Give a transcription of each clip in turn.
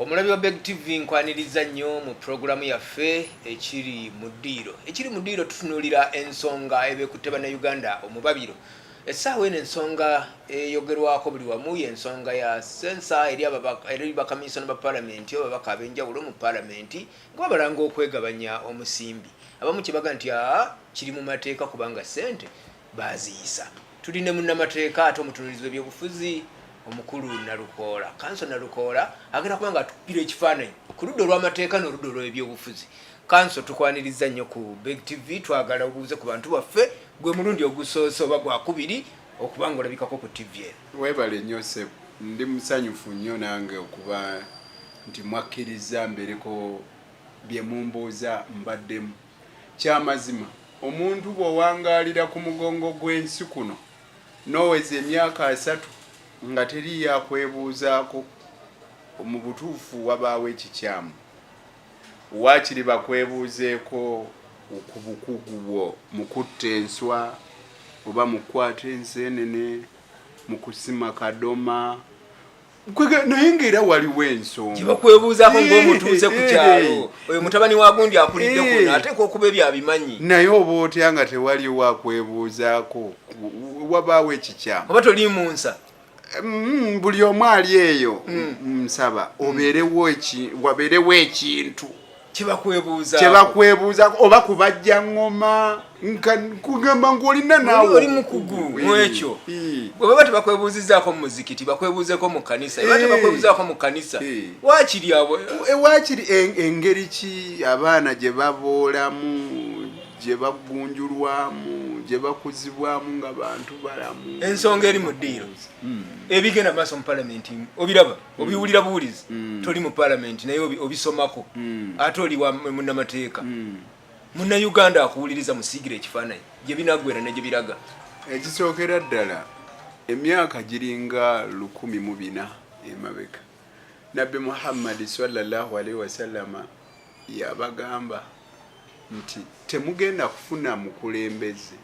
Omulabi wa Beg TV nkwaniriza nnyo mu programu yaffe ekiri mu ddiiro. Ekiri mu ddiiro tutunuulira ensonga ebekutte bannayuganda omubabiro. Essaawa eno ensonga eyogerwako buli wamu y'ensonga ya sensa eri bakamisona ba paalamenti oba babaka ab'enjawulo mu paalamenti nga babalanga okwegabanya omusimbi. Abamu kye baga nti kiri mu mateeka kubanga ssente baaziyisa. Tuli ne munnamateeka ate omutunuulizi w'ebyobufuzi omukulu Nalukoola. Kanso Nalukoola agenda kuba nga atukira ekifaananyi ku ludda olw'amateeka n'oludda olw'ebyobufuzi. Kanso tukwaniriza nnyo ku Beg TV, twagala obuuze ku bantu baffe gwe mulundi ogusoose oba gwakubiri okuba nga olabikako ku TV eno. Weebale nnyo ssebo, ndi musanyufu nnyo nange okuba nti mwakkiriza mbereko bye mumbuuza mbaddemu. Kyamazima omuntu bw'owangaalira ku mugongo gw'ensi kuno n'oweza emyaka 3 nga teri yakwebuuzaako, mu butuufu wabaawo ekikyamu. Waakiri bakwebuuzeeko ku bukugu bwo mu kutta enswa oba mu kukwata enseenene, mu kusima kadoma, naye ng'era waliwo ensonga kibakwebuuzaako ng'omutuuze ku kyalo oyo mutabani wa gundi akulidde kuno ateeka okuba ebyabimanyi, naye oba otya nga tewaliwo akwebuuzaako, wabaawo ekikyamu oba toli mu nsa. Buli omu ali eyo nsaba wabeerewo ekintu kyebakwebuuza oba kubajja ngoma kugamba ng'olina naawe oli mukugu mwekyo. Bwe baba tebakwebuuzizzaako mu muzikiti bakwebuuzeeko mu kkanisa, eba tebakwebuuzaako mu kkanisa waakiri abo waakiri engeri ki abaana gye baboolamu, gye bagunjulwamu, gye bakuzibwamu nga bantu balamu. Ensonga eri mu ddiiro ebigenda maaso mu paalamenti obiraba obiwulira buwulizi, toli mu paalamenti naye obisomako ate oli wa munnamateeka. Munnayuganda akuwuliriza musiigire ekifaananyi gye binaggwera ne gye biraga. Ekisookera ddala emyaka giringa 1400 emabega Nabbi Muhammad sallallahu alaihi wasallama yabagamba nti temugenda kufuna mukulembeze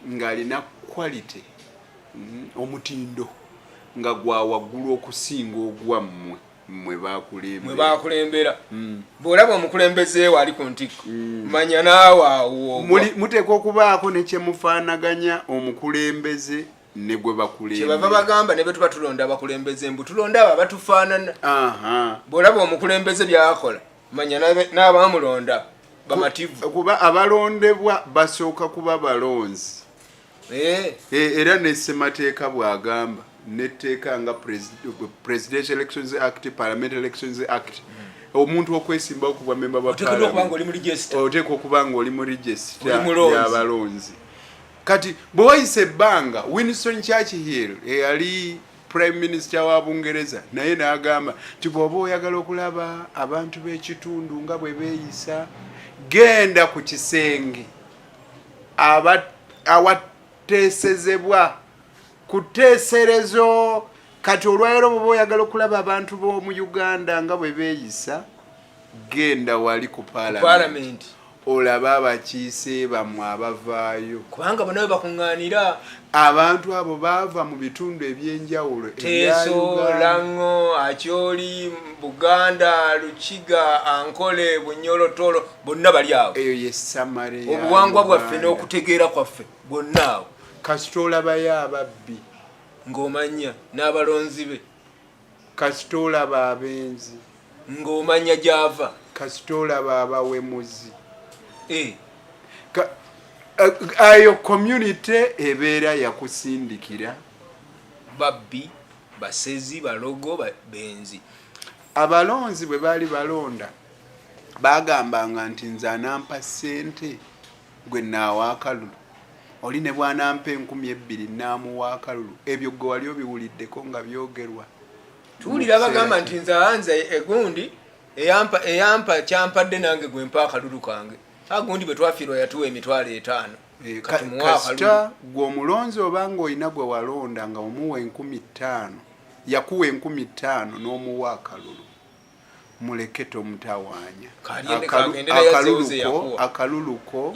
ng'alina quality omutindo nga gwa waggulu okusinga ogwammwe mwe bakulembera. Bw'olaba omukulembeze we ali ku ntikko manya naawe awo muteekwa okubaako ne kye mufaanaganya omukulembeze ne gwe bakulembera. Kyebava bagamba ne be tuba tulonda abakulembeze mbu tulonda abo abatufaanana. Bw'olaba omukulembeze by'akola manya n'abamulonda bamativu. Kuba abalondebwa basooka kuba balonzi. Era ne ssemateeka bw'agamba netteeka nga Presidential Elections Act, Parliamentary Elections Act, omuntu okwesimbawo ku bwamemba ba oteekwa okuba nga oli mu register y'abalonzi. Kati bwe wayise ebbanga Winston Churchill eyali Prime Minister wa Bungereza naye n'agamba nti bw'oba oyagala okulaba abantu b'ekitundu nga bwe beeyisa, genda ku kisenge awateesezebwa ku tteeserezo. Kati olwaleero bw'oba oyagala okulaba abantu b'omu Uganda nga bwe beeyisa, genda wali ku paalamenti olaba abakiise bamwe abavaayo, kubanga bonna bakuŋŋaanira. Abantu abo baava mu bitundu eby'enjawulo, Teeso, Lango, Acholi, Buganda, Lukiga, Ankole, Bunyolotolo, bonna bali awo. Eyo ye Samale. Obuwangwa bwaffe n'okutegeera kwaffe bonna awo. Kasita olabayo ababbi ng'omanya n'abalonzi be, kasita olaba abenzi ng'omanya gy'ava, kasita olaba abawemuzi. Ayo community ebeera yakusindikira. Babbi, basezi, balogo, benzi. Abalonzi bwe baali balonda bagambanga nti nze anampa ssente gwe naawa akalulu, oli ne bw'anampa 2,000 naamuwa akalulu. Ebyo gwe wali obiwuliddeko nga byogerwa? Tuwulira bagamba nti nze anze egundi eyampa kyampadde nange gwe mpa akalulu kange. Agundi bwe twafiirwa yatuwa emitwalo 5. Kasita gwe omulonzi obanga olina gwe walonda nga omuwa 15,000 yakuwa 15,000 n'omuwa akalulu, muleke tomutawaanya. Akaluluko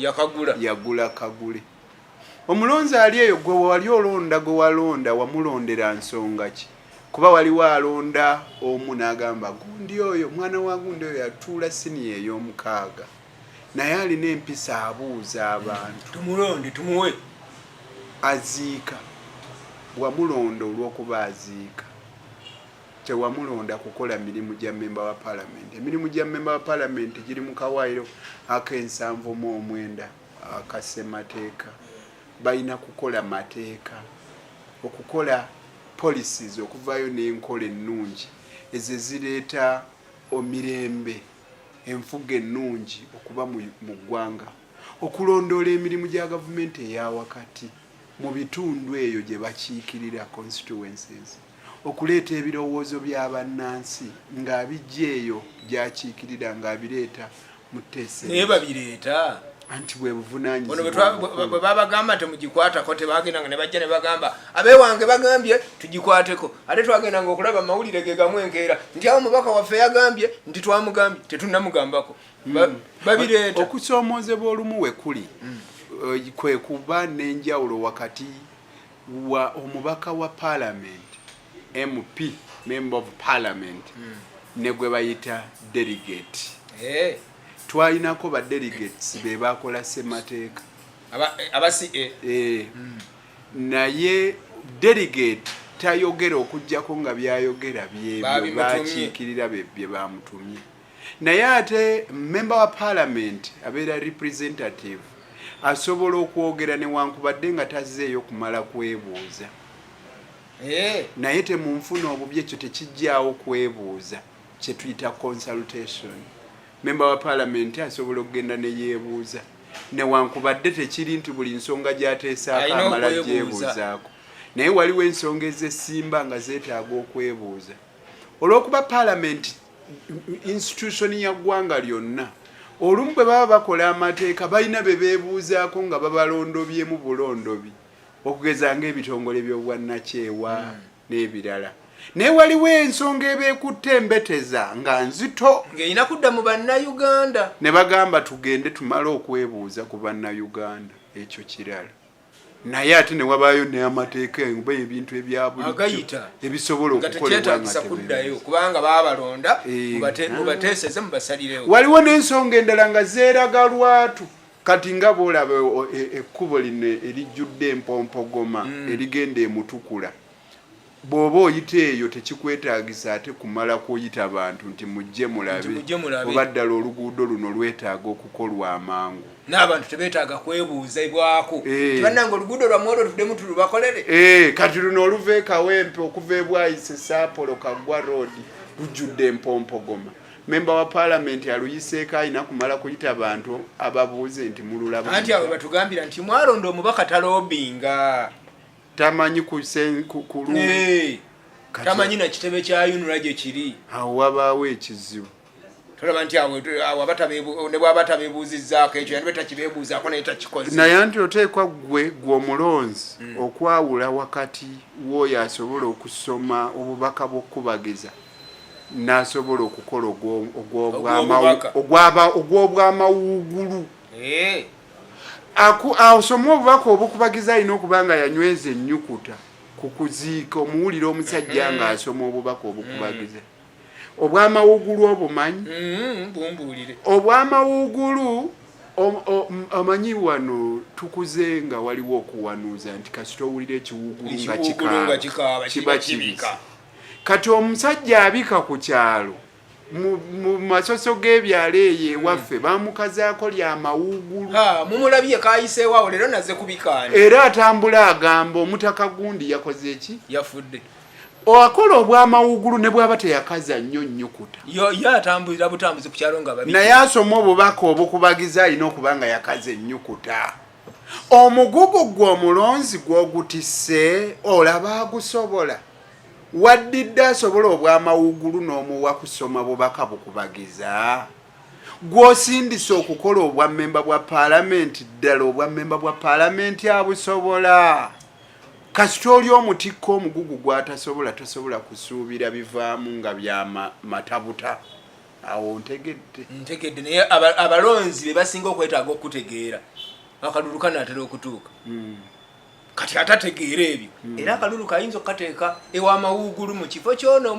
yagula kagule. Omulonzi ali eyo gwe wali olonda gwe walonda wamulondera nsonga ki? kuba waliwo alonda omu n'agamba gundi oyo mwana wa gundi oyo yatuula siniya ey'omukaaga naye alina empisa abuuza abantu tumulonde tumuwe aziika wamulonda olw'okuba aziika tewamulonda kukola mirimu gya memba wa palamenti emirimu gya memba wa palamenti giri mu kawaayiro ak'ensanvu-mu-omwenda akassemateeka balina kukola mateeka okukola policies okuvaayo n'enkola ennungi ezo zireeta omirembe enfuga ennungi okuba mu ggwanga okulondoola emirimu gya gavumenti eya wakati mu bitundu eyo gye bakiikirira constituencies okuleeta ebirowoozo by'abannansi ng'abijja eyo gy'akiikirira ng'abireeta mu tteesero naye babireeta anti bwe buvunaanyizibwa bwe babagamba temugikwatako tebagendanga ne bajja ne bagamba abeewange bagambye tugikwateko ate twagendanga okulaba amawulire ge gamu enkeera nti awo omubaka waffe yagambye nti twamugambye tetunnamugambako babireeta okusoomoozebwa olumu we kuli kwe kuba n'enjawulo wakati wa omubaka wa parliament MP member of parliament ne gwe bayita delegate twalinako ba delegates be bakola ssemateeka naye delegate tayogera okujjako nga byayogera byebyo bakiikirira bye bamutumye naye ate member wa parliament abeera representative asobola okwogera newankubadde nga tazzeeyo kumala kwebuuza naye temunfuna obubi ekyo tekijjaawo kwebuuza kye tuyita consultation member wa parliament asobola okugenda neyeebuuza newankubadde tekiri nti buli nsonga gy'ateesaako amala gyebuuzaako naye waliwo ensonga ez'essimba nga zeetaaga okwebuuza olw'okuba parliament institution ya ggwanga lyonna olumu bwe baba bakola amateeka balina be beebuuzaako nga babalondobyemu bulondobi okugeza ng'ebitongole by'obwannakyewa n'ebirala naye waliwo ensonga ebeekutte embeteza nga nzito ng'erina kudda mu bannayuganda ne bagamba tugende tumale okwebuuza ku bannayuganda ekyo kirala naye ate ne wabaayo n'amateeka oba ebintu ebya bulijjo ebisobola okukolebwa nga kuddayo kubanga baabalonda mubateeseze mubasalirewo waliwo n'ensonga endala nga zeeraga lwatu kati nga boolaba ekkubo lino erijjudde empompogoma erigenda emutukula bw'oba oyita eyo tekikwetaagisa ate kumala kuyita bantu nti mujje mulabe oba ddala oluguudo luno lwetaaga okukolwa amangu n'abantu tebeetaaga kwebuuzibwako tibannanga oluguudo lwammwe olwo tuddemu tulubakolere kati luno oluva ekawempe okuva ebwayise saapolo kaggwa roodi lujjudde empompogoma memba wa palamenti aluyiseeko alina kumala kuyita bantu ababuuze nti mululaba anti awe batugambira nti mwalonda omubaka talobinga tamanyi tamanyi na kitebe kya yunula gye kiri awo wabaawo ekizibu tolaba nti awo ne bw'aba tabeebuuzizzaako ekyo yandibe takibeebuuzaako naye takikoze naye anti oteekwa gwe omulonzi okwawula wakati w'oyo asobola okusoma obubaka bw'okubagiza n'asobola okukola ogw'obwamawuugulu asoma obubaka obukubagiza alina okuba nga yanyweza ennyukuta ku kuziika omuwulire omusajja ng'asoma obubaka obukubagiza obwamawuugulu obumanyi obwamawuugulu amanyi wano tukuze nga waliwo okuwanuuza nti kasita owulira ekiwuugulu nga kiba kibika kati omusajja abika ku kyalo mu masoso g'ebyalo eyo ewaffe bamukazaako lyamawuugulu mumulabye kayiseewawo leero naze kubikaani era atambula agamba omutaka gundi yakoze eki yafudde akola obwamawuugulu ne bw'aba teyakaza nnyo nnyukuta yo atambulira butambuzi ku kyalo nga babi naye asoma obubaka obukubagiza alina okuba nga yakaza ennyukuta omugugu gw'omulonzi gw'ogutisse olaba agusobola waddidde asobola obwamawuugulu n'omuwa kusoma bubaka bukubagiza gw'osindisa okukola obwammemba bwa paalamenti ddala obwammemba bwa paalamenti abusobola kasita oli omutikko omugugu gw'atasobola tosobola kusuubira bivaamu nga byamatabuta awo ntegedde naye abalonzi be basinga okwetaaga okutegeera akalulu kanaatera okutuuka kati atategeera ebyo era akalulu kayinza okukateeka ew'amawuugulu mu kifo kyono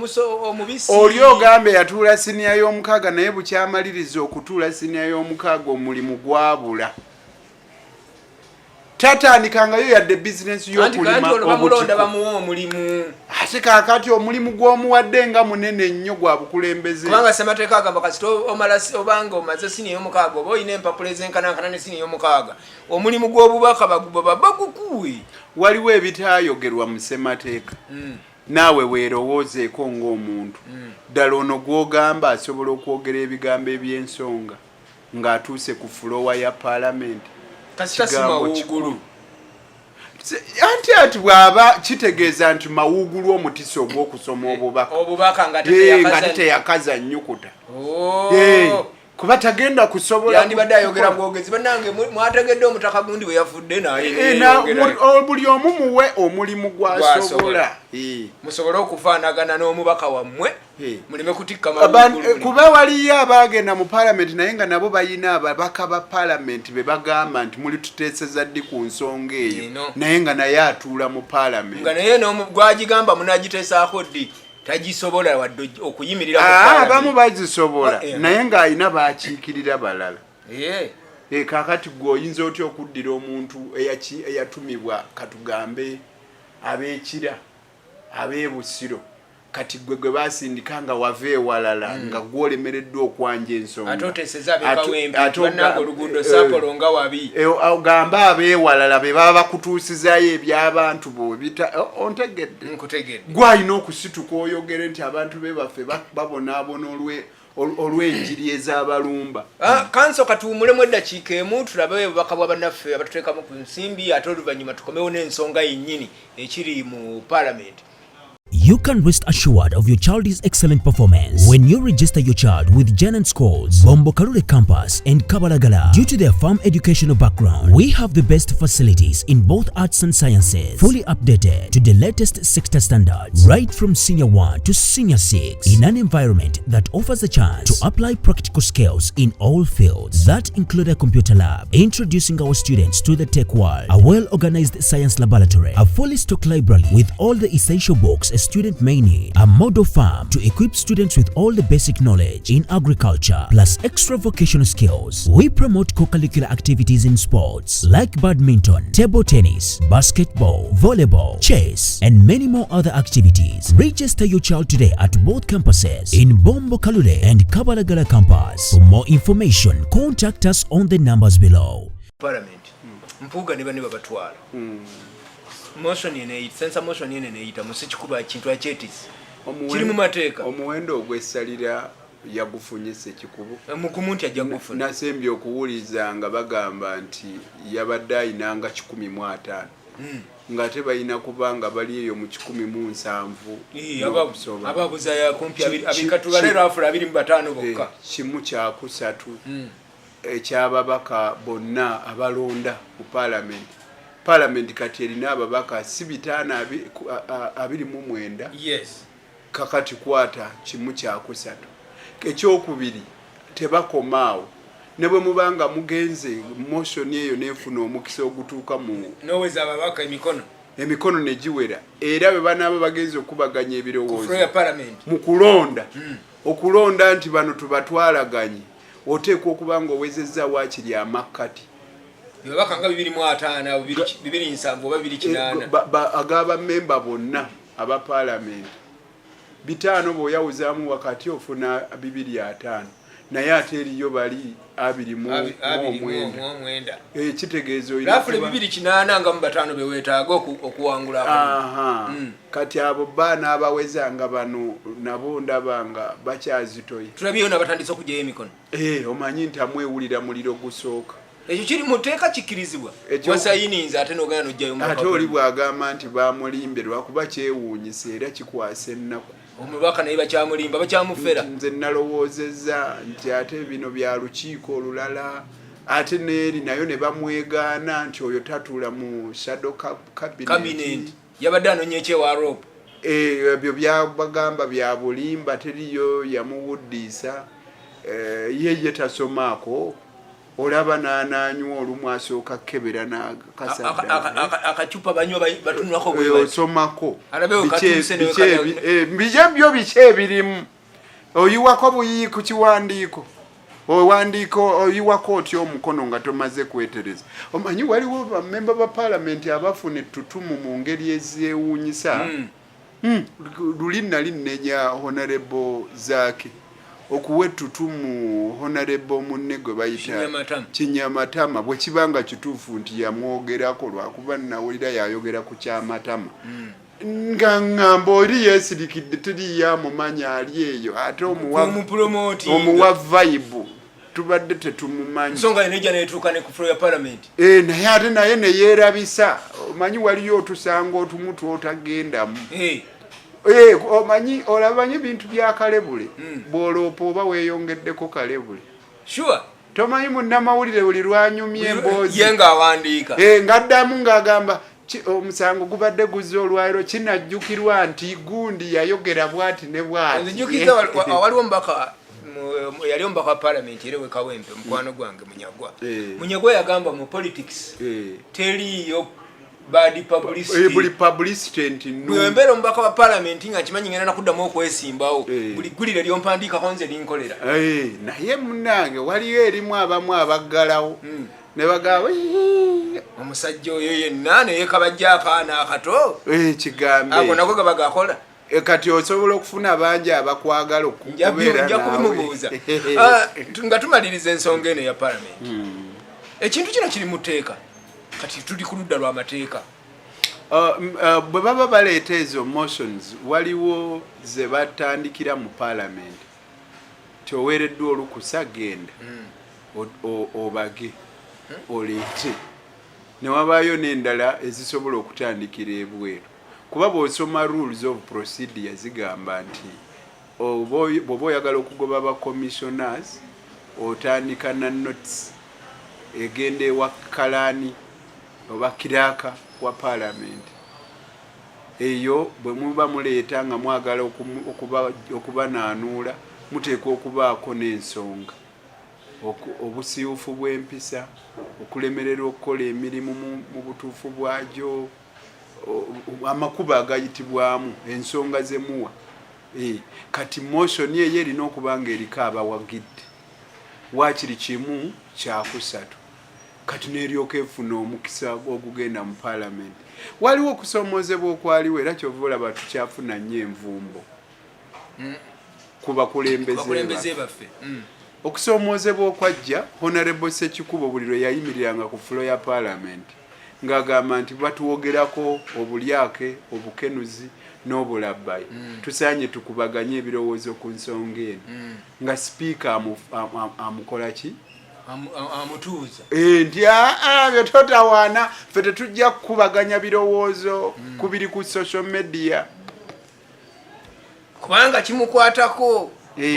omubisi oli ogambe yatuula siniya y'omukaaga naye bukyamaliriza okutuula siniya y'omukaaga omulimu gwabula tatandikaangayo yadde bizinesi y'okulima bamulonda bamuwa omulimu ate kaakati omulimu gw'omuwadde nga munene nnyo gwa bukulembeze kubanga ssemateeka agamba kasita obanga omaze siniya y'omukaaga oba olina empapula ezenkanankana ne siniya y'omukaaga omulimu gw'obubaka bagukuwe waliwo ebitaayogerwa mu ssemateeka naawe weerowoozeeko ng'omuntu ddala ono gw'ogamba asobola okwogera ebigambo eby'ensonga ng'atuuse ku fulowa ya paalamenti anti bw'aba kitegeeza nti mawuugulu omutiso ogw'okusoma obubaka nga teyakaza nnyukuta kuba tagenda kusobola yandibadde ayogera bwogezi bannange mwategedde omutaka gundi bwe yafudde naye buli omu muwe omulimu gwasobola musobole okufaanagana n'omubaka wammwe muleme kutikka kuba waliyo abaagenda mu paalamenti naye nga nabo bayina ababaka ba paalamenti be bagamba nti muli tuteeseza ddi ku nsonga eyo naye nga naye atuula mu paalamenti nga naye gwagigamba munagiteesaako ddi tagisobola wadde okuyimirira abamu bagisobola naye ng'alina bakiikirira balala kaakati gwe oyinza otya okuddira omuntu eyatumibwa katugambe ab'ekira ab'ebusiro kati gwe basindika nga wava ewalala nga gwolemereddwa okwanja ensonga ate oteeseza abekawempe bannanga oluguudo saapolonga wabi ogamba abeewalala be baba bakutuusizaayo eby'abantu bo ontegedde gwalina okusituka oyogere nti abantu be baffe babonaabona olw'enjiri ez'abalumba kanso katuwumulemu eddakiika emu tulabe obubaka bwa bannaffe abatuteekamu ku nsimbi ate oluvannyuma tukomewo n'ensonga yennyini ekiri mu paalamenti. You can rest assured of your child's excellent performance when you register your child with Janan Schools, Bombo Kalule Campus and Kabalagala. Due to their firm educational background, we have the best facilities in both arts and sciences, fully updated to the latest sector standards, right from Senior 1 to Senior 6, in an environment that offers a chance to apply practical skills in all fields. That include a computer lab, introducing our students to the tech world, a well-organized science laboratory, a fully stocked library with all the essential books a student may need, a model farm to equip students with all the basic knowledge in agriculture, plus extra vocational skills. We promote co-curricular activities in sports like badminton, table tennis, basketball, volleyball, chess, and many more other activities. Register your child today at both campuses in Bombo Kalule and Kabalagala campus. For more information, contact us on the numbers below. Parliament. Mpuga niba batwala. Motion ine sensa motion ine neita musikikuba kintu achetis kiri mu mateeka omuwendo ogwessalira yagufunyise kikubu mukumuntu ajagufuna nasembi okuwuliza nga bagamba nti yabadde ayinanga 150 ngate bayina kubanga bali eyo mu 170 ababuza ya kumpi abikatubalero afula 25 bokka kimu kyakusatu ekyababaka bonna abalonda ku Parliament kati erina ababaka si 529 yes kakati kwata kimu kyakusatu ekyokubiri tebakomaawo ne bwe mubanga mugenze motion eyo nefuna omukisa ogutuuka mu noweza ababaka emikono ne giwera era bwe banaaba bagenze okubaganya ebirowoozo mu kulonda okulonda nti bano tubatwalaganye oteekwa okubanga owezezza waakiri amakkati bakanga 250 270 oba 280 agaba memba bonna aba parliament bitano boyawuzamu wakati ofuna 250 naye ate eriyo bali 2mwenda kitegeezo rafule 280 nga mu batano bewetaaga okuwangula kati abo baana abaweza nga bano nabo ndabanga bakyazitoye tulabiyo nabatandise okujja emikono omanyi nti amwewulira muliro gusooka ekyo kiri muteeka kikirizibwa wasayininza ate n'ogenda n'ojjayo ate oli bw'agamba nti bamulimbe lwakuba kyewuunyisa era kikwasa ennaku omubaka naye bakyamulimba bakyamufera nze nalowoozezza nti ate bino bya lukiiko olulala ate neeri nayo ne bamwegaana nti oyo tatuula mu shadow cabinet yabadde anoonya ekyewarope ebyo byabagamba bya bulimba teriyo yamuwuddiisa ye tasomaako olaba n'ananywa olumu asooka kebera akacupa banywa batunulako osomako byo biki ebirimu oyiwako buyiyi ku kiwandiiko oyiwako otya omukono nga tomaze kwetereza. Omanyi waliwo bamemba ba paalamenti abafuna ettutumu mu ngeri ezeewuunyisa. Luli nali neja Honorable Zaaki okuwa ettutumu Honorable munne gwe bayita Kinyamatama bwe kibanga kituufu nti yamwogerako lwakuba nawulira yayogera ku Kyamatama. Nga ngamba oli yeesirikidde teri yamumanya ali eyo ate omuwa vibe tubadde tetumumanyi. Nsonga enejja netuuka ne ku floor ya parliament. Naye ate naye ne yeerabisa. Omanyi waliyo otusanga otumu twotagendamu. Omanyi olabanyi bintu bya Kalebule bw'oloopa oba weeyongeddeko Kalebule. Sure. Tomanyi munnamawulire buli lwanyumya emboozi. Ye ng'awandiika. Ng'addamu ng'agamba omusango gubadde guzze olwaliro kinajjukirwa nti gundi yayogera bwati ne bwati. Nzijukiza waliwo mbaka yali omubaka wa parliament era Kawempe mukwano gwange Munyagwa. Munyagwa yagamba mu politics teriyo bad publicity. Buli publicity nti Bwembera omubaka wa parliament nga kimanyi ngenda nakuddamu okwesimbawo buli gulire lyompandiika konze linkolera. Naye munnange waliyo erimu abamu abaggalawo ne bagamba omusajja oyo yenna ne yeekabajja akaana akato kigambe ako nako gaba gakola. Kati osobola okufuna bangi abakwagala okubeera nja kubimubuuza nga tumaliriza ensonga eno ya parliament. Ekintu kino kiri mu tteeka kati tuli ku ludda lw'amateeka. Bwe baba baleeta ezo motions waliwo ze batandikira mu parliament toweereddwa olukusa genda obage oleete ne wabaayo n'endala ezisobola okutandikira ebweru kuba bw'osoma rules of procedure zigamba nti bw'oba oyagala okugoba ba commissioners otandika na notes egenda ewa kalaani oba kiraaka wa parliament eyo bwe muba muleeta nga mwagala okubanaanuula muteekwa okubaako n'ensonga obusiyufu bw'empisa okulemererwa okukola emirimu mu butuufu bwagyo amakuba agayitibwamu ensonga zemuwa. Kati motion eyo erina okuba nga eriko abawagidde waakiri kimu kyakusatu kati n'eryoka efuna omukisa ogugenda mu parliament. Waliwo okusoomozebwa okwaliwo era kyova olaba tukyafuna nnyo envumbo ku bakulembeze baffe. Okusoomozebwa okwajja Honorable Ssekikubo buli lwe yayimiriranga ku floor ya parliament ng'agamba nti batuwogerako obulyake obukenuzi n'obulabbayi tusaanye tukubaganye ebirowoozo ku nsonga eno nga sipiika amukola ki amutuuza nti byo totawaana ffe tetujja kukubaganya birowoozo kubiri ku social media kubanga kimukwatako.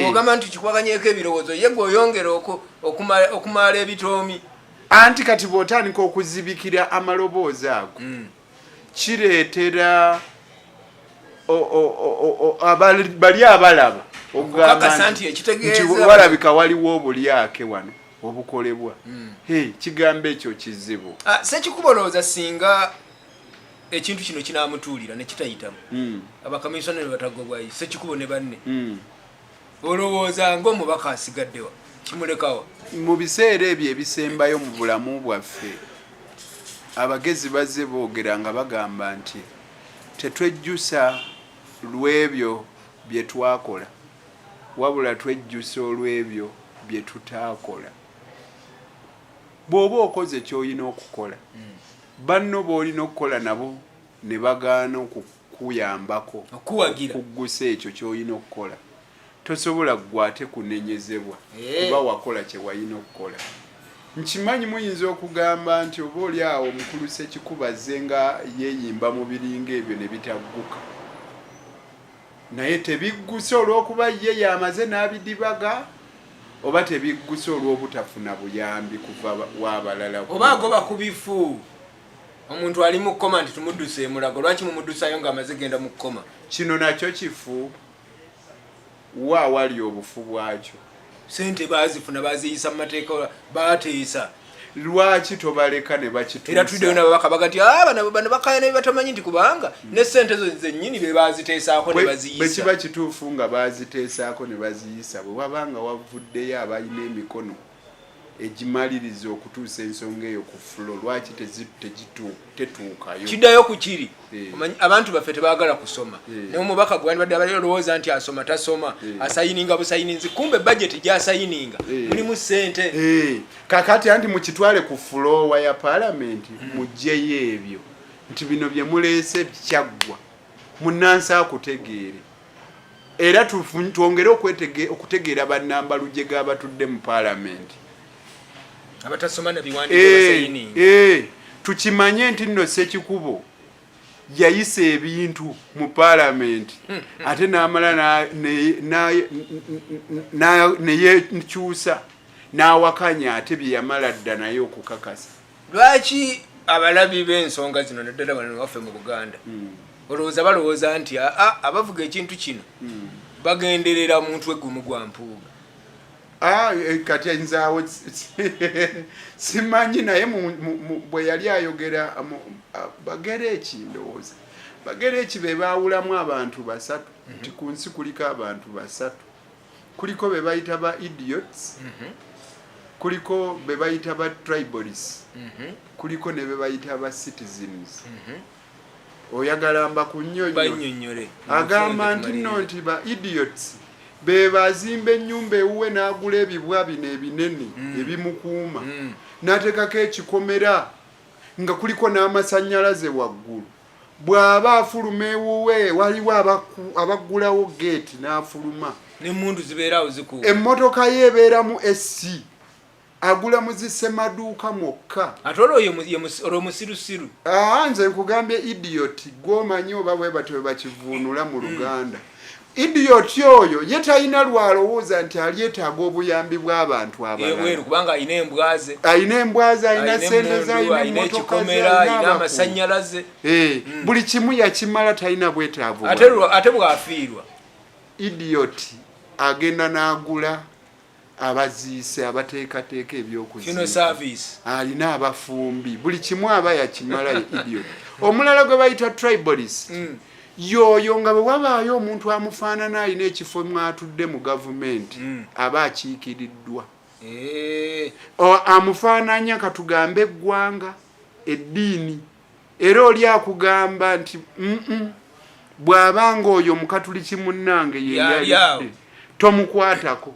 Ogamba nti kikwaganyeko ebirowoozo ye gwe oyongera okumala ebitoomi. Anti kati bw'otandika okuzibikira amaloboozi ago kireetera bali abalaba okukakasa nti ekitegeeza walabika waliwo obulyake wano obukolebwa. Kigambo ekyo kizibu. Ssekikubolooza singa ekintu kino kinaamutuulira ne kitayitamu abakamisona ne batagobwayi Ssekikubo ne banne olowooza ng'omubaka asigaddewa kimulekawa. Mu biseera ebyo ebisembayo mu bulamu bwaffe abagezi bazze boogera nga bagamba nti tetwejjusa lw'ebyo bye twakola wabula twejjusa olw'ebyo bye tutaakola. Bw'oba okoze ky'olina okukola banno b'olina okukola nabo ne bagaana okukuyambako okuggusa ekyo ky'olina okukola tosobola gwate kunenyezebwa kuba wakola kye walina okukola. Nkimanyi muyinza okugamba nti oba oli awo omukulu Ssekikubo azze nga yeeyimba mu biringa ebyo ne bitagguka naye tebigguse olw'okuba ye yamaze n'abidibaga oba tebigguse olw'obutafuna buyambi kuva w'abalala oba agoba ku bifu. Omuntu ali mu kkoma nti tumudduse emulago lwaki mumuddusayo ng'amaze genda mu kkoma. Kino nakyo kifu wa wali obufu bwakyo. sente bazifuna baziyisa mu mateeka bateesa lwaki tobaleka ne bakituusa era tuddeyo nababaka bagati bano bakayana batamanyi nti kubanga ne sente zo zennyini be baziteesaako ne baziyisa bwe kiba kituufu nga baziteesaako ne baziyisa bwe wabanga wavuddeyo abalina emikono egimaliriza okutuusa ensonga eyo ku fulo lwaki tetuukayo kiddayo ku kiri abantu baffe tebaagala kusoma naye omubaka gwandibadde abalowooza nti asoma tasoma asayininga busayininzi kumbe bajeti gyasayininga mulimu ssente kakati anti mukitwale ku fulowa ya paalamenti mugyeyo ebyo nti bino bye muleese kyaggwa munnansi akutegeere era twongere okutegeera bannambalujje g'abatudde mu paalamenti abatasoma nabiwandiika basayininga tukimanye nti nno Ssekikubo yayisa ebintu mu paalamenti ate n'amala neyekyusa n'awakanya ate bye yamala dda naye okukakasa lwaki abalabi b'ensonga zino naddala wano waffe mu Buganda olowooza balowooza nti abavuga ekintu kino bagenderera omuntu egumu gwa mpuuga kati nzaawo simanyi naye bwe yali ayogera Bagereki ndowooza Bagereki be baawulamu abantu basatu nti ku nsi kuliko abantu basatu kuliko be bayita ba idiots kuliko be bayita ba tribalists kuliko ne be bayita ba citizens oyagala mbakunnyonnyole agamba nti nno nti ba idiots be bazimba ennyumba ewuwe n'agula ebibwa bino ebinene ebimukuuma n'ateekako ekikomera nga kuliko n'amasannyalaze waggulu bw'aba afuluma ewuwe waliwo abaggulawo geeti n'afuluma n'emmundu zibeerawo zikuuma emmotoka ye ebeeramu esi agula mu zisemaduuka mwokka ate olwo musirusiru nze nkugambye idiot gw'omanyi oba bwe batyo bwe bakivuunula mu Luganda idiot oyo ye talina lwalowooza nti alyetaaga obuyambi bw'abantu abalala kubanga alina embwaze alina sente ze alina emmotoka ze alina amasannyalaze buli kimu yakimala talina bwetaavu ate bw'afiirwa idiot agenda n'agula abaziise abateekateeka ebyokuziika alina abafumbi buli kimu aba yakimala idiot omulala gwe bayita tribalist yoyo nga bwe wabaayo omuntu amufaanana alina ekifo mwatudde mu gavumenti aba akiikiriddwa amufaananya katugambe eggwanga eddiini era oli akugamba nti bw'abanga oyo mukatuliki munnange yeyalidde tomukwatako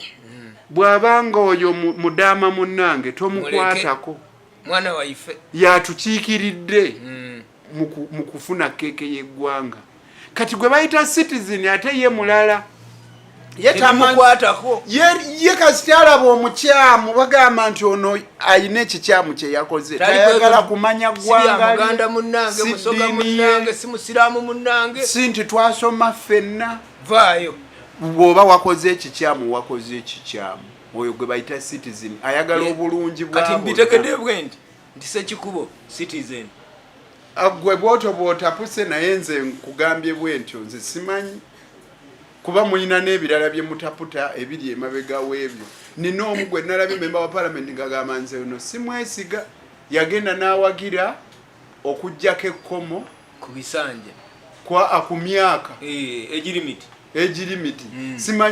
bw'abanga oyo mudaama munnange tomukwatako mwana waife yatukiikiridde mu kufuna keeke y'eggwanga kati gwe bayita citizen ate ye mulala yemukwatako ye kasiti alaba omukyamu bagamba nti ono ayina ekikyamu kye yakoze tayagala kumanya ggwanga muganda munnange musoga munnange si musiraamu munnange si nti twasoma ffenna vaayo bw'oba wakoze ekikyamu wakoze ekikyamu oyo gwe bayita citizen ayagala obulungi bwabo kati mbitekedde bwe nti Ssekikubo citizen gwe bw'otapuse naye nze nkugambye bwe ntyo nze simanyi kuba mulina n'ebirala bye mutaputa ebiri emabega w'ebyo nina omu gwe nalabye memba wa paalamenti ngagamba nze ono simwesiga yagenda n'awagira okuggyako ekkomo ku bisanja ku myaka egirimiti simanyi